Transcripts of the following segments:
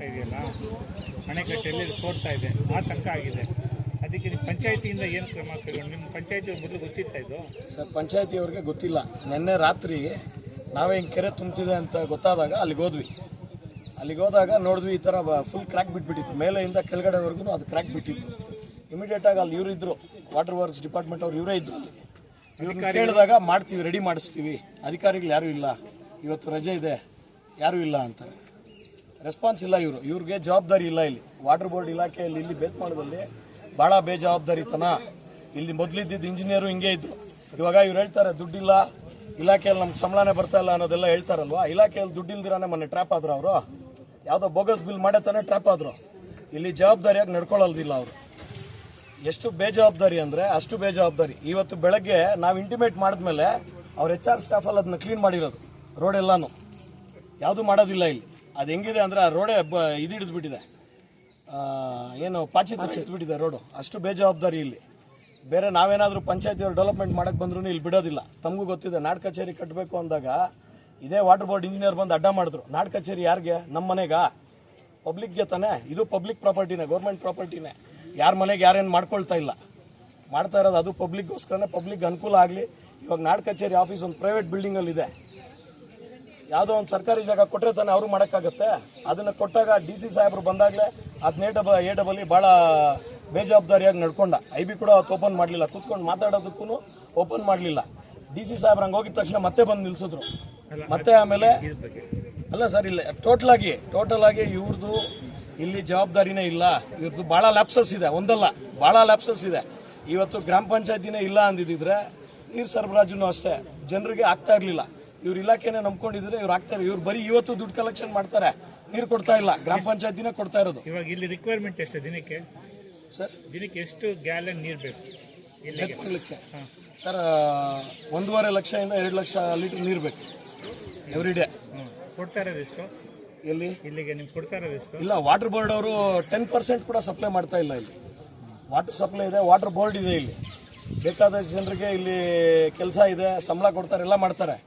ಇದೆಯಲ್ಲ ಅಣೆಕಟ್ಟೆಯಲ್ಲಿ ಸೋರ್ತಾ ಇದೆ, ಆತಂಕ ಆಗಿದೆ. ಅದಕ್ಕೆ ನಿಮ್ಮ ಪಂಚಾಯತಿಯಿಂದ ಏನು ಕ್ರಮ ಕೈಗೊಂಡು? ನಿಮ್ಮ ಪಂಚಾಯತಿ ಮೊದಲು ಗೊತ್ತಿತ್ತಾ ಇದು? ಸರ್, ಪಂಚಾಯತಿಯವ್ರಿಗೆ ಗೊತ್ತಿಲ್ಲ. ನಿನ್ನೆ ರಾತ್ರಿ ನಾವೇ ಹಿಂಗೆ ಕೆರೆ ತುಂಬ್ತಿದೆ ಅಂತ ಗೊತ್ತಾದಾಗ ಅಲ್ಲಿಗೆ ಹೋದಾಗ ನೋಡಿದ್ವಿ, ಈ ಥರ ಫುಲ್ ಕ್ರ್ಯಾಕ್ ಬಿಟ್ಬಿಟ್ಟಿತ್ತು. ಮೇಲೆಯಿಂದ ಕೆಳಗಡೆವರೆಗೂ ಅದು ಕ್ರ್ಯಾಕ್ ಬಿಟ್ಟಿತ್ತು. ಇಮಿಡಿಯೇಟಾಗಿ ಅಲ್ಲಿ ಇವರು ಇದ್ದರು, ವಾಟರ್ ವರ್ಕ್ಸ್ ಡಿಪಾರ್ಟ್ಮೆಂಟ್ ಅವ್ರು ಇವರೇ ಇದ್ದರು. ಇವ್ರನ್ನ ಕೇಳಿದಾಗ ಮಾಡ್ತೀವಿ, ರೆಡಿ ಮಾಡಿಸ್ತೀವಿ, ಅಧಿಕಾರಿಗಳು ಯಾರೂ ಇಲ್ಲ, ಇವತ್ತು ರಜೆ ಇದೆ, ಯಾರೂ ಇಲ್ಲ ಅಂತಾರೆ. ರೆಸ್ಪಾನ್ಸ್ ಇಲ್ಲ. ಇವ್ರಿಗೆ ಜವಾಬ್ದಾರಿ ಇಲ್ಲ. ಇಲ್ಲಿ ವಾಟರ್ ಬೋರ್ಡ್ ಇಲಾಖೆಯಲ್ಲಿ ಇಲ್ಲಿ ಬೇತ್ಮಾಳದಲ್ಲಿ ಭಾಳ ಬೇಜವಾಬ್ದಾರಿತನ. ಇಲ್ಲಿ ಮೊದಲಿದ್ದಿದ್ದು ಇಂಜಿನಿಯರು ಹಿಂಗೆ ಇದ್ರು. ಇವಾಗ ಇವ್ರು ಹೇಳ್ತಾರೆ ದುಡ್ಡಿಲ್ಲ, ಇಲಾಖೆಯಲ್ಲಿ ನಮ್ಗೆ ಸಂಬಳನೇ ಬರ್ತಾ ಇಲ್ಲ ಅನ್ನೋದೆಲ್ಲ ಹೇಳ್ತಾರಲ್ವಾ. ಇಲಾಖೆಯಲ್ಲಿ ದುಡ್ಡಿಲ್ದಿರಾನೆ ಮೊನ್ನೆ ಟ್ರ್ಯಾಪ್ ಆದ್ರು. ಅವರು ಯಾವುದೋ ಬೋಗಸ್ ಬಿಲ್ ಮಾಡೇ ತಾನೇ ಟ್ರ್ಯಾಪ್ ಆದರು. ಇಲ್ಲಿ ಜವಾಬ್ದಾರಿಯಾಗಿ ನಡ್ಕೊಳ್ಳೋದಿಲ್ಲ ಅವರು. ಎಷ್ಟು ಬೇಜವಾಬ್ದಾರಿ ಅಂದರೆ ಅಷ್ಟು ಬೇಜವಾಬ್ದಾರಿ. ಇವತ್ತು ಬೆಳಗ್ಗೆ ನಾವು ಇಂಟಿಮೇಟ್ ಮಾಡಿದ್ಮೇಲೆ ಅವ್ರ HR ಸ್ಟಾಫಲ್ಲಿ ಅದನ್ನ ಕ್ಲೀನ್ ಮಾಡಿರೋದು, ರೋಡ್ ಎಲ್ಲಾನು. ಯಾವುದೂ ಮಾಡೋದಿಲ್ಲ ಇಲ್ಲಿ. ಅದು ಹೆಂಗಿದೆ ಅಂದರೆ ಆ ರೋಡೇ ಇದು ಹಿಡಿದ್ಬಿಟ್ಟಿದೆ, ಏನು ಪಾಚಿ ಹಿಡಿದ್ಬಿಟ್ಟಿದೆ ರೋಡು. ಅಷ್ಟು ಬೇಜವಾಬ್ದಾರಿ ಇಲ್ಲಿ. ಬೇರೆ ನಾವೇನಾದರೂ ಪಂಚಾಯತಿಯವರು ಡೆವಲಪ್ಮೆಂಟ್ ಮಾಡೋಕ್ಕೆ ಬಂದ್ರೂ ಇಲ್ಲಿ ಬಿಡೋದಿಲ್ಲ. ತಮಗೂ ಗೊತ್ತಿದೆ, ನಾಡ್ ಕಚೇರಿ ಕಟ್ಟಬೇಕು ಅಂದಾಗ ಇದೇ ವಾಟರ್ ಬೋರ್ಡ್ ಇಂಜಿನಿಯರ್ ಬಂದು ಅಡ್ಡ ಮಾಡಿದ್ರು. ನಾಡ್ ಕಚೇರಿ ಯಾರಿಗೆ? ನಮ್ಮ ಮನೆಗ, ಪಬ್ಲಿಕ್ಗೆ ತಾನೇ. ಇದು ಪಬ್ಲಿಕ್ ಪ್ರಾಪರ್ಟಿನೇ, ಗೌರ್ಮೆಂಟ್ ಪ್ರಾಪರ್ಟಿನೇ. ಯಾರ ಮನೆಗೆ ಯಾರೇನು ಮಾಡ್ಕೊಳ್ತಾ ಇಲ್ಲ, ಮಾಡ್ತಾ ಇರೋದು ಅದು ಪಬ್ಲಿಕ್ಗೋಸ್ಕರನೇ, ಪಬ್ಲಿಕ್ ಅನುಕೂಲ ಆಗಲಿ. ಇವಾಗ ನಾಡ್ ಕಚೇರಿ ಆಫೀಸ್ ಒಂದು ಪ್ರೈವೇಟ್ ಬಿಲ್ಡಿಂಗಲ್ಲಿದೆ. ಯಾವುದೋ ಒಂದು ಸರ್ಕಾರಿ ಜಾಗ ಕೊಟ್ಟರೆ ತಾನೇ ಅವರು ಮಾಡೋಕ್ಕಾಗತ್ತೆ. ಅದನ್ನು ಕೊಟ್ಟಾಗ DC ಸಾಹೇಬರು ಬಂದಾಗಲೇ ಅದನ್ನ ಎ ಭಾಳ ಬೇಜವಾಬ್ದಾರಿಯಾಗಿ ನಡ್ಕೊಂಡ. IB ಕೂಡ ಅವತ್ತು ಓಪನ್ ಮಾಡಲಿಲ್ಲ, ಕೂತ್ಕೊಂಡು ಮಾತಾಡೋದಕ್ಕೂ ಓಪನ್ ಮಾಡಲಿಲ್ಲ. DC ಸಾಹೇಬ್ರು ಹಂಗೆ ಹೋಗಿದ ತಕ್ಷಣ ಮತ್ತೆ ಬಂದು ನಿಲ್ಲಿಸಿದ್ರು. ಮತ್ತೆ ಆಮೇಲೆ ಅಲ್ಲ ಸರ್, ಇಲ್ಲ ಟೋಟಲ್ ಆಗಿ ಇವ್ರದ್ದು ಇಲ್ಲಿ ಜವಾಬ್ದಾರಿನೇ ಇಲ್ಲ. ಇವ್ರದ್ದು ಭಾಳ ಲ್ಯಾಪ್ಸಸ್ ಇದೆ, ಒಂದಲ್ಲ ಭಾಳ ಲ್ಯಾಪ್ಸಸ್ ಇದೆ. ಇವತ್ತು ಗ್ರಾಮ ಪಂಚಾಯತಿನೇ ಇಲ್ಲ ಅಂದಿದ್ರೆ ನೀರು ಸರಬರಾಜು ಅಷ್ಟೇ ಜನರಿಗೆ ಆಗ್ತಾ ಇರಲಿಲ್ಲ. ಇವ್ರ ಇಲಾಖೆನೇ ನಂಬ್ಕೊಂಡಿದ್ರೆ ಇವ್ರು ಆಗ್ತಾರೆ. ಇವ್ರು ಬರೀ ಇವತ್ತು ದುಡ್ಡು ಕಲೆಕ್ಷನ್ ಮಾಡ್ತಾರೆ, ನೀರು ಕೊಡ್ತಾ ಇಲ್ಲ. ಗ್ರಾಮ ಪಂಚಾಯತಿನೇ ಕೊಡ್ತಾ ಇರೋದು. ಇವಾಗ ಇಲ್ಲಿ ರಿಕ್ವೈರ್ಮೆಂಟ್ ಎಷ್ಟು ದಿನಕ್ಕೆ? ಸರ್, ದಿನಕ್ಕೆ ಎಷ್ಟು ಗ್ಯಾಲನ್ ನೀರು ಬೇಕು ಕೊಡಲಿಕ್ಕೆ? ಸರ್, 1.5 ಲಕ್ಷದಿಂದ 2 ಲಕ್ಷ ಲೀಟರ್ ನೀರು ಬೇಕು ಎವ್ರಿ ಡೇ. ಕೊಡ್ತಾ ಇರೋದು ಎಷ್ಟು? ಎಲ್ಲಿ ಇಲ್ಲಿಗೆ ನಿಮ್ಗೆ ಕೊಡ್ತಾ ಇರೋದು ಎಷ್ಟು? ಇಲ್ಲ, ವಾಟರ್ ಬೋರ್ಡ್ ಅವರು 10% ಕೂಡ ಸಪ್ಲೈ ಮಾಡ್ತಾ ಇಲ್ಲ. ಇಲ್ಲಿ ವಾಟರ್ ಸಪ್ಲೈ ಇದೆ, ವಾಟರ್ ಬೋರ್ಡ್ ಇದೆ. ಇಲ್ಲಿ ಬೇಕಾದಷ್ಟು ಜನರಿಗೆ ಇಲ್ಲಿ ಕೆಲಸ ಇದೆ, ಸಂಬಳ ಕೊಡ್ತಾರೆ, ಎಲ್ಲ ಮಾಡ್ತಾರೆ.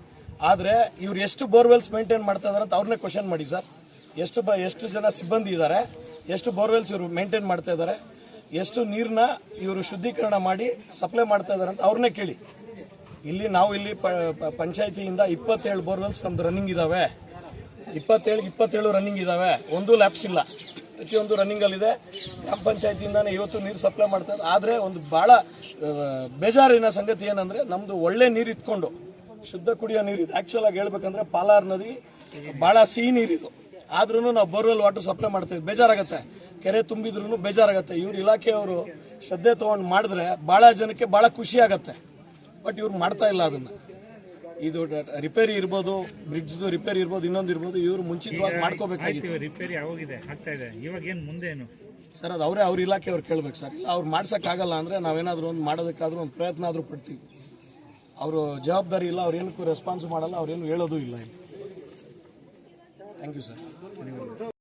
ಆದರೆ ಇವ್ರು ಎಷ್ಟು ಬೋರ್ವೆಲ್ಸ್ ಮೇಂಟೈನ್ ಮಾಡ್ತಾ ಇದಾರೆ ಅಂತ ಅವ್ರನ್ನೇ ಕ್ವಶನ್ ಮಾಡಿ ಸರ್. ಎಷ್ಟು ಜನ ಸಿಬ್ಬಂದಿ ಇದ್ದಾರೆ, ಎಷ್ಟು ಬೋರ್ವೆಲ್ಸ್ ಇವರು ಮೇಂಟೈನ್ ಮಾಡ್ತಾ ಇದ್ದಾರೆ, ಎಷ್ಟು ನೀರನ್ನ ಇವರು ಶುದ್ಧೀಕರಣ ಮಾಡಿ ಸಪ್ಲೈ ಮಾಡ್ತಾ ಇದ್ದಾರೆ ಅಂತ ಅವ್ರನ್ನೇ ಕೇಳಿ. ನಾವು ಇಲ್ಲಿ ಪಂಚಾಯತಿಯಿಂದ 27 ಬೋರ್ವೆಲ್ಸ್ ನಮ್ದು ರನ್ನಿಂಗ್ ಇದ್ದಾವೆ. 27 ರನ್ನಿಂಗ್ ಇದ್ದಾವೆ. ಒಂದು ಲ್ಯಾಪ್ಸ್ ಇಲ್ಲ, ಪ್ರತಿಯೊಂದು ರನ್ನಿಂಗಲ್ಲಿದೆ. ಗ್ರಾಮ ಪಂಚಾಯತಿಯಿಂದಾನೆ ಇವತ್ತು ನೀರು ಸಪ್ಲೈ ಮಾಡ್ತಾರೆ. ಆದರೆ ಒಂದು ಭಾಳ ಬೇಜಾರಿನ ಸಂಗತಿ ಏನಂದರೆ, ನಮ್ಮದು ಒಳ್ಳೆ ನೀರು ಇಟ್ಕೊಂಡು ಶುದ್ಧ ಕುಡಿಯೋ ನೀರಿದೆ. ಆ್ಯಕ್ಚುಲ್ ಆಗಿ ಹೇಳ್ಬೇಕಂದ್ರೆ ಪಾಲಾರ್ ನದಿ ಭಾಳ ಸಿಹಿ ನೀರಿದು. ಆದ್ರೂ ನಾವು ಬೋರ್ವೆಲ್ ವಾಟರ್ ಸಪ್ಲೈ ಮಾಡ್ತೀವಿ. ಬೇಜಾರಾಗತ್ತೆ, ಕೆರೆ ತುಂಬಿದ್ರೂ ಬೇಜಾರಾಗತ್ತೆ. ಇವ್ರ ಇಲಾಖೆಯವರು ಶ್ರದ್ಧೆ ತೊಗೊಂಡು ಮಾಡಿದ್ರೆ ಭಾಳ ಜನಕ್ಕೆ ಭಾಳ ಖುಷಿ ಆಗತ್ತೆ. ಬಟ್ ಇವ್ರು ಮಾಡ್ತಾ ಇಲ್ಲ ಅದನ್ನು. ಇದು ರಿಪೇರಿ ಇರ್ಬೋದು, ಬ್ರಿಡ್ಜ್ದು ರಿಪೇರಿ ಇರ್ಬೋದು, ಇನ್ನೊಂದು ಇರ್ಬೋದು, ಇವರು ಮುಂಚಿತವಾಗಿ ಮಾಡ್ಕೋಬೇಕಾಗಿತ್ತು. ರಿಪೇರಿ ಆಗೋಗಿದೆ, ಆಗ್ತಾ ಇದೆ. ಇವಾಗ ಏನು ಮುಂದೆ ಏನು ಸರ್? ಅದು ಅವ್ರ ಇಲಾಖೆಯವ್ರು ಕೇಳ್ಬೇಕು ಸರ್. ಇಲ್ಲ ಅವ್ರು ಮಾಡ್ಸೋಕ್ಕಾಗಲ್ಲ ಅಂದರೆ ನಾವೇನಾದರೂ ಒಂದು ಮಾಡೋದಕ್ಕಾದ್ರೂ ಒಂದು ಪ್ರಯತ್ನ ಆದರೂ ಪಡ್ತೀವಿ. ಅವರು ಜವಾಬ್ದಾರಿ ಇಲ್ಲ, ಅವ್ರು ಏನಕ್ಕೂ ರೆಸ್ಪಾನ್ಸ್ ಮಾಡಲ್ಲ, ಅವ್ರೇನು ಹೇಳೋದು ಇಲ್ಲ. Thank you sir.